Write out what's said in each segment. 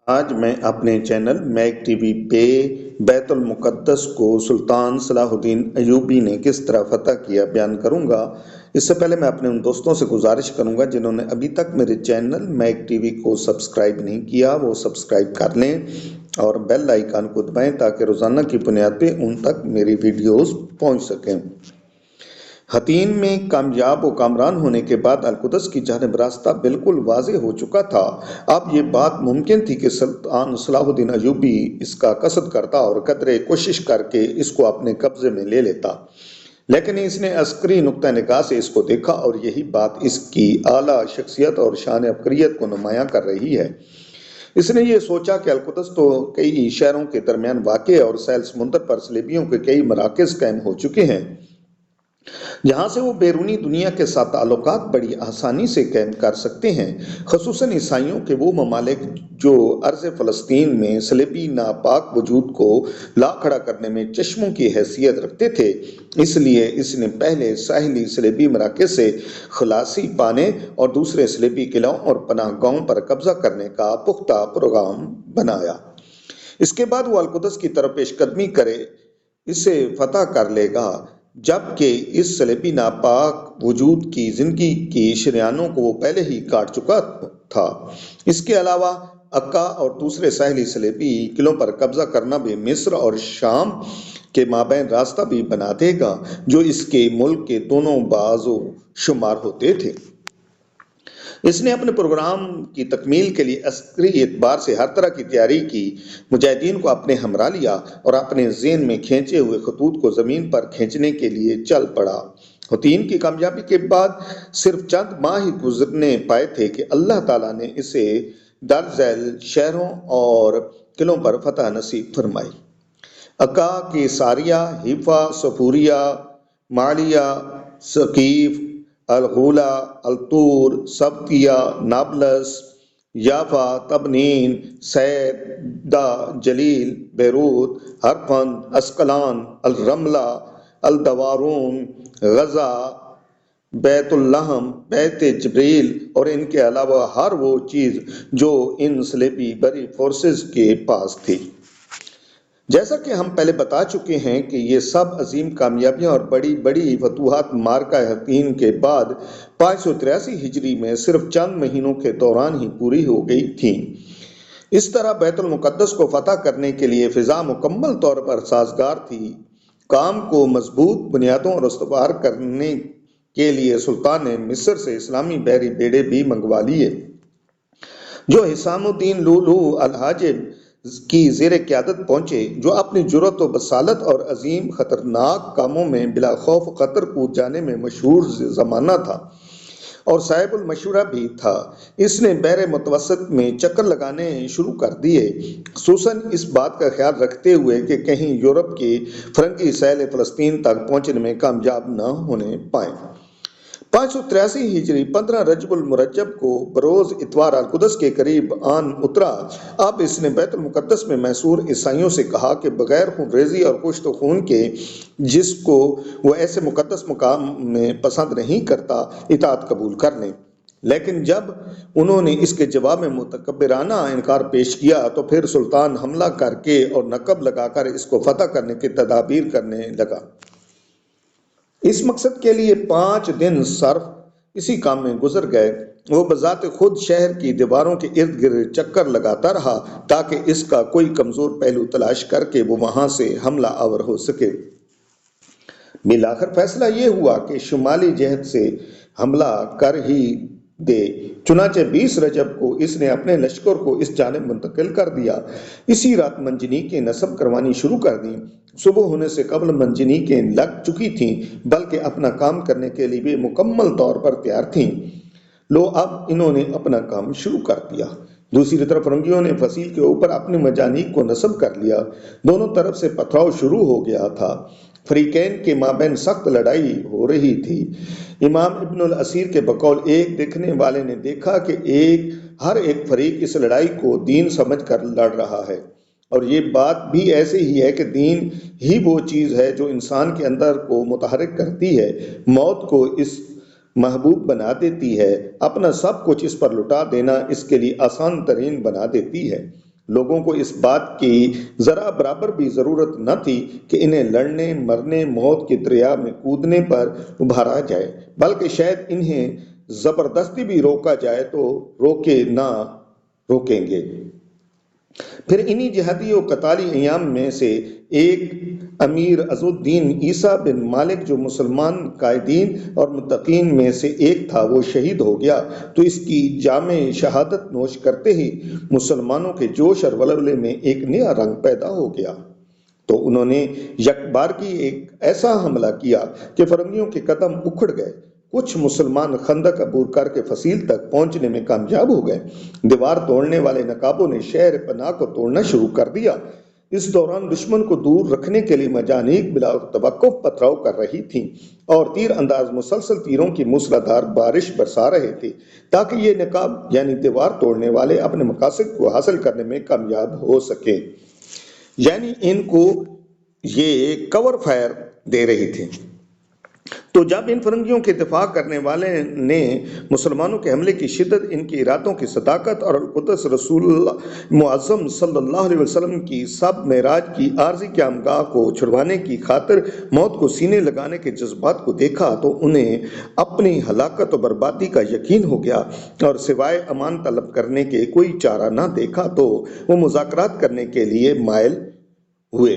آج میں اپنے چینل میک ٹی وی پہ بیت المقدس کو سلطان صلاح الدین ایوبی نے کس طرح فتح کیا بیان کروں گا۔ اس سے پہلے میں اپنے ان دوستوں سے گزارش کروں گا جنہوں نے ابھی تک میرے چینل میک ٹی وی کو سبسکرائب نہیں کیا، وہ سبسکرائب کر لیں اور بیل آئیکن کو دبائیں تاکہ روزانہ کی بنیاد پہ ان تک میری ویڈیوز پہنچ سکیں۔ حطین میں کامیاب و کامران ہونے کے بعد القدس کی جانب راستہ بالکل واضح ہو چکا تھا۔ اب یہ بات ممکن تھی کہ سلطان صلاح الدین ایوبی اس کا قصد کرتا اور قدرے کوشش کر کے اس کو اپنے قبضے میں لے لیتا، لیکن اس نے عسکری نقطہ نگاہ سے اس کو دیکھا اور یہی بات اس کی اعلیٰ شخصیت اور شان عبقریت کو نمایاں کر رہی ہے۔ اس نے یہ سوچا کہ القدس تو کئی شہروں کے درمیان واقع ہے اور ساحل سمندر پر صلیبیوں کے کئی مراکز قائم ہو چکے ہیں جہاں سے وہ بیرونی دنیا کے ساتھ تعلقات بڑی آسانی سے قائم کر سکتے ہیں، خصوصاً عیسائیوں کے وہ ممالک جو ارض فلسطین میں صلیبی ناپاک وجود کو لا کھڑا کرنے میں چشموں کی حیثیت رکھتے تھے۔ اس لیے اس نے پہلے ساحلی صلیبی مراکز سے خلاصی پانے اور دوسرے صلیبی قلعوں اور پناہ گاہوں پر قبضہ کرنے کا پختہ پروگرام بنایا۔ اس کے بعد وہ القدس کی طرف پیش قدمی کرے اسے فتح کر لے گا، جبکہ اس صلیبی ناپاک وجود کی زندگی کی شریانوں کو وہ پہلے ہی کاٹ چکا تھا۔ اس کے علاوہ عکا اور دوسرے ساحلی صلیبی قلعوں پر قبضہ کرنا بھی مصر اور شام کے مابین راستہ بھی بنا دے گا جو اس کے ملک کے دونوں بازو شمار ہوتے تھے۔ اس نے اپنے پروگرام کی تکمیل کے لیے عسکری اعتبار سے ہر طرح کی تیاری کی، مجاہدین کو اپنے ہمراہ لیا اور اپنے ذہن میں کھینچے ہوئے خطوط کو زمین پر کھینچنے کے لیے چل پڑا۔ حطین کی کامیابی کے بعد صرف چند ماہ ہی گزرنے پائے تھے کہ اللہ تعالیٰ نے اسے درج ذیل شہروں اور قلعوں پر فتح نصیب فرمائی۔ عکا، کیساریہ، حیفا، صفوریہ، معالیہ، ثقیف، الغولا، الطور، سبتیہ، نابلس، یافا، تبنین، سیدا، جلیل، بیروت، ہرپند، اسقلان، الرملہ، الدوارون، غزہ، بیت اللحم، بیت جبریل اور ان کے علاوہ ہر وہ چیز جو ان صلیبی بری فورسز کے پاس تھی۔ جیسا کہ ہم پہلے بتا چکے ہیں کہ یہ سب عظیم کامیابیاں اور بڑی بڑی فتوحات معرکہ حطین کے بعد 583 ہجری میں صرف چند مہینوں کے دوران ہی پوری ہو گئی تھیں۔ اس طرح بیت المقدس کو فتح کرنے کے لیے فضا مکمل طور پر سازگار تھی۔ کام کو مضبوط بنیادوں اور استوار کرنے کے لیے سلطان نے مصر سے اسلامی بحری بیڑے بھی منگوا لیے جو حسام الدین لولو الحاجب کی زیر قیادت پہنچے، جو اپنی جرأت و بصالت اور عظیم خطرناک کاموں میں بلا خوف خطر کود جانے میں مشہور زمانہ تھا اور صاحب المشورہ بھی تھا۔ اس نے بحر متوسط میں چکر لگانے شروع کر دیے، خصوصاً اس بات کا خیال رکھتے ہوئے کہ کہیں یورپ کے فرنگی ساحل فلسطین تک پہنچنے میں کامیاب نہ ہونے پائیں۔ 583 ہجری 15 رجب المرجب کو بروز اتوار القدس کے قریب آن اترا۔ اب اس نے بیت المقدس میں محصور عیسائیوں سے کہا کہ بغیر خون ریزی اور کشت و خون کے، جس کو وہ ایسے مقدس مقام میں پسند نہیں کرتا، اطاعت قبول کر لیں۔ لیکن جب انہوں نے اس کے جواب میں متکبرانہ انکار پیش کیا تو پھر سلطان حملہ کر کے اور نقب لگا کر اس کو فتح کرنے کی تدابیر کرنے لگا۔ اس مقصد کے لیے 5 دن صرف اسی کام میں گزر گئے۔ وہ بذات خود شہر کی دیواروں کے ارد گرد چکر لگاتا رہا تاکہ اس کا کوئی کمزور پہلو تلاش کر کے وہ وہاں سے حملہ آور ہو سکے۔ بالآخر فیصلہ یہ ہوا کہ شمالی جہت سے حملہ کر ہی دے۔ چنانچہ 20 رجب کو اس نے اپنے لشکر کو اس جانب منتقل کر دیا۔ اسی رات منجنیقیں نصب کروانی شروع کر دیں۔ صبح ہونے سے قبل منجنیقیں لگ چکی تھیں، بلکہ اپنا کام کرنے کے لیے بھی مکمل طور پر تیار تھیں۔ لو اب انہوں نے اپنا کام شروع کر دیا۔ دوسری طرف فرنگیوں نے فصیل کے اوپر اپنے منجنیق کو نصب کر لیا۔ دونوں طرف سے پتھراؤ شروع ہو گیا تھا۔ فریقین کے مابین سخت لڑائی ہو رہی تھی۔ امام ابن الاسیر کے بقول ایک دیکھنے والے نے دیکھا کہ ہر ایک فریق اس لڑائی کو دین سمجھ کر لڑ رہا ہے، اور یہ بات بھی ایسے ہی ہے کہ دین ہی وہ چیز ہے جو انسان کے اندر کو متحرک کرتی ہے، موت کو اس محبوب بنا دیتی ہے، اپنا سب کچھ اس پر لٹا دینا اس کے لیے آسان ترین بنا دیتی ہے۔ لوگوں کو اس بات کی ذرا برابر بھی ضرورت نہ تھی کہ انہیں لڑنے مرنے موت کے دریا میں کودنے پر ابھارا جائے، بلکہ شاید انہیں زبردستی بھی روکا جائے تو روکیں گے۔ پھر انہی جہادی و قتالی ایام میں سے ایک امیر عز الدین عیسیٰ بن مالک جو مسلمان قائدین اور متقین میں سے ایک تھا، وہ شہید ہو گیا تو اس کی جامِ شہادت نوش کرتے ہی مسلمانوں کے جوش اور ولولے میں ایک نیا رنگ پیدا ہو گیا، تو انہوں نے یک بار کی ایک ایسا حملہ کیا کہ فرنگیوں کے قدم اکھڑ گئے۔ کچھ مسلمان خندق عبور کر کے فصیل تک پہنچنے میں کامیاب ہو گئے۔ دیوار توڑنے والے نقابوں نے شہر پناہ کو توڑنا شروع کر دیا۔ اس دوران دشمن کو دور رکھنے کے لیے مجانیق بلا توقف پتھراؤ کر رہی تھیں اور تیر انداز مسلسل تیروں کی موسلادھار بارش برسا رہے تھے تاکہ یہ نقاب یعنی دیوار توڑنے والے اپنے مقاصد کو حاصل کرنے میں کامیاب ہو سکیں، یعنی ان کو یہ کور فائر دے رہی تھی۔ تو جب ان فرنگیوں کے دفاع کرنے والے نے مسلمانوں کے حملے کی شدت، ان کی ارادوں کی صداقت اور القدس رسول اللہ معظم صلی اللہ علیہ وسلم کی سب معراج کی عارضی قیامگاہ کو چھڑوانے کی خاطر موت کو سینے لگانے کے جذبات کو دیکھا تو انہیں اپنی ہلاکت و بربادی کا یقین ہو گیا اور سوائے امان طلب کرنے کے کوئی چارہ نہ دیکھا تو وہ مذاکرات کرنے کے لیے مائل ہوئے۔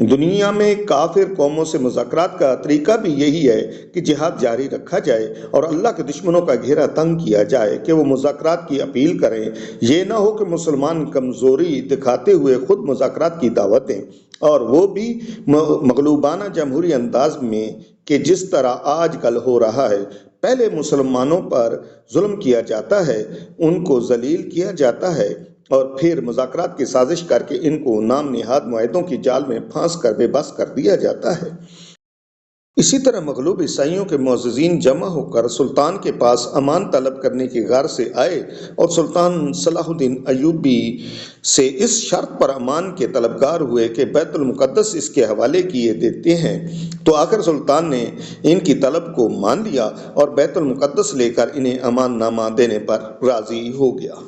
دنیا میں کافر قوموں سے مذاکرات کا طریقہ بھی یہی ہے کہ جہاد جاری رکھا جائے اور اللہ کے دشمنوں کا گھیرا تنگ کیا جائے کہ وہ مذاکرات کی اپیل کریں۔ یہ نہ ہو کہ مسلمان کمزوری دکھاتے ہوئے خود مذاکرات کی دعوت دیں، اور وہ بھی مغلوبانہ جمہوری انداز میں کہ جس طرح آج کل ہو رہا ہے۔ پہلے مسلمانوں پر ظلم کیا جاتا ہے، ان کو ذلیل کیا جاتا ہے، اور پھر مذاکرات کی سازش کر کے ان کو نام نہاد معاہدوں کی جال میں پھانس کر بے بس کر دیا جاتا ہے۔ اسی طرح مغلوب عیسائیوں کے معززین جمع ہو کر سلطان کے پاس امان طلب کرنے کی غرض سے آئے اور سلطان صلاح الدین ایوبی سے اس شرط پر امان کے طلبگار ہوئے کہ بیت المقدس اس کے حوالے کیے دیتے ہیں، تو آخر سلطان نے ان کی طلب کو مان لیا اور بیت المقدس لے کر انہیں امان نامہ دینے پر راضی ہو گیا۔